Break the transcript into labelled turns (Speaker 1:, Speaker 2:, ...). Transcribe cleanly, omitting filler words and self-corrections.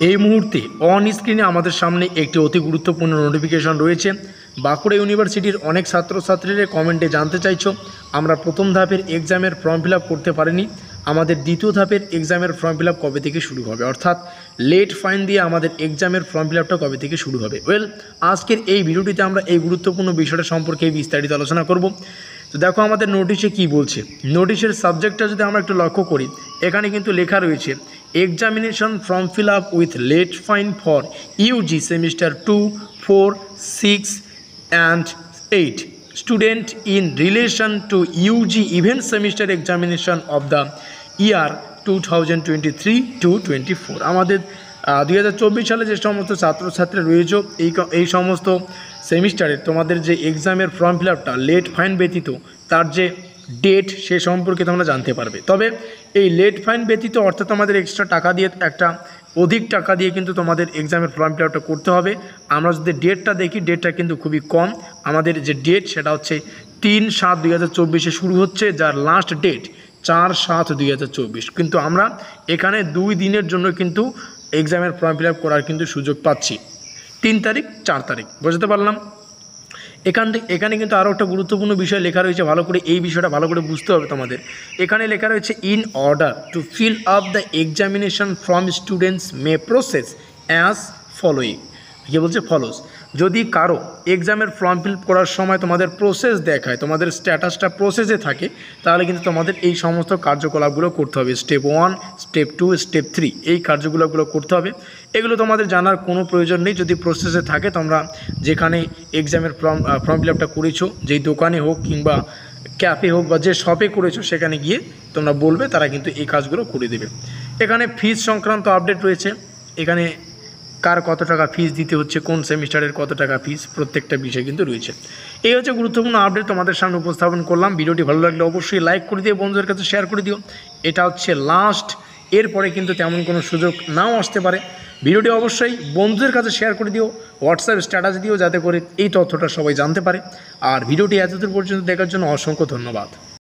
Speaker 1: এই মুহূর্তে অন স্ক্রিনে আমাদের সামনে একটি অতি গুরুত্বপূর্ণ নোটিফিকেশন রয়েছে। বাঁকুড়া ইউনিভার্সিটির অনেক ছাত্রছাত্রীরা কমেন্টে জানতে চাইছো আমরা প্রথম ধাপের এক্সামের ফর্ম ফিল আপ করতে পারিনি, আমাদের দ্বিতীয় ধাপের এক্সামের ফর্ম ফিল আপ কবে থেকে শুরু হবে, অর্থাৎ লেট ফাইন দিয়ে আমাদের এক্সামের ফর্ম ফিল আপটা কবে থেকে শুরু হবে। আজকের এই ভিডিওটিতে আমরা এই গুরুত্বপূর্ণ বিষয়টা সম্পর্কে বিস্তারিত আলোচনা করব। তো দেখো আমাদের নোটিশে কি বলছে। নোটিশের সাবজেক্টটা যদি আমরা একটু লক্ষ্য করি, এখানে কিন্তু লেখা রয়েছে examination form fill up with late fine for UG semester 2, 4, 6 and 8 student in relation to UG event semester examination of the year 2023-24। আমাদের 2024 সালে যে সমস্ত ছাত্রছাত্রী রয়েছে এই সমস্ত সেমিস্টারের তোমাদের যে এক্সামের ফর্ম ফিল আপটা লেট ফাইন ব্যতীত তার যে ডেট সে সম্পর্কে তোমরা জানতে পারবে। তবে এই লেট ফাইন ব্যতীত অর্থাৎ তোমাদের এক্সট্রা টাকা দিয়ে একটা অধিক টাকা দিয়ে কিন্তু তোমাদের এক্সামের ফর্ম ফিল আপটা করতে হবে। আমরা যদি ডেটটা দেখি, ডেটটা কিন্তু খুবই কম। আমাদের যে ডেট সেটা হচ্ছে 3/7/2024 শুরু হচ্ছে, যার লাস্ট ডেট 4/7/2024। কিন্তু আমরা এখানে 2 দিনের জন্য কিন্তু এক্সামের ফর্ম ফিল আপ করার কিন্তু সুযোগ পাচ্ছি, 3 তারিখ 4 তারিখ। বুঝতে পারলাম। এখানে কিন্তু আরও একটা গুরুত্বপূর্ণ বিষয় লেখা রয়েছে, ভালো করে এই বিষয়টা ভালো করে বুঝতে হবে তোমাদের। এখানে লেখা রয়েছে in order to fill up the examination from students may process as following. কী বলছে? ফলোস। যদি কারো এক্সামের ফর্ম ফিল করার সময় তোমাদের প্রসেস দেখায়, তোমাদের স্ট্যাটাসটা প্রসেসে থাকে, তাহলে কিন্তু তোমাদের এই সমস্ত কার্যকলাপগুলো করতে হবে। স্টেপ 1, স্টেপ 2, স্টেপ 3 এই কার্যকলাপগুলো করতে হবে। এগুলো তোমাদের জানার কোনো প্রয়োজন নেই। যদি প্রসেসে থাকে, তোমরা যেখানে এক্সামের ফর্ম ফিল আপটা করেছো, যেই দোকানে হোক কিংবা ক্যাফে হোক বা যে শপে করেছো, সেখানে গিয়ে তোমরা বলবে, তারা কিন্তু এই কাজগুলো করে দেবে। এখানে ফিস সংক্রান্ত আপডেট রয়েছে। এখানে কার কত টাকা ফিস দিতে হচ্ছে, কোন সেমিস্টারের কত টাকা ফিস, প্রত্যেকটা বিষয় কিন্তু রয়েছে। এই হচ্ছে গুরুত্বপূর্ণ আপডেট তোমাদের সামনে উপস্থাপন করলাম। ভিডিওটি ভালো লাগলে অবশ্যই লাইক করে দিও, বন্ধুদের কাছে শেয়ার করে দিও। এটা হচ্ছে লাস্ট, এরপরে কিন্তু তেমন কোনো সুযোগ নাও আসতে পারে। ভিডিওটি অবশ্যই বন্ধুদের কাছে শেয়ার করে দিও, হোয়াটসঅ্যাপ স্ট্যাটাস দিও, যাতে করে এই তথ্যটা সবাই জানতে পারে। আর ভিডিওটি এতদূর পর্যন্ত দেখার জন্য অসংখ্য ধন্যবাদ।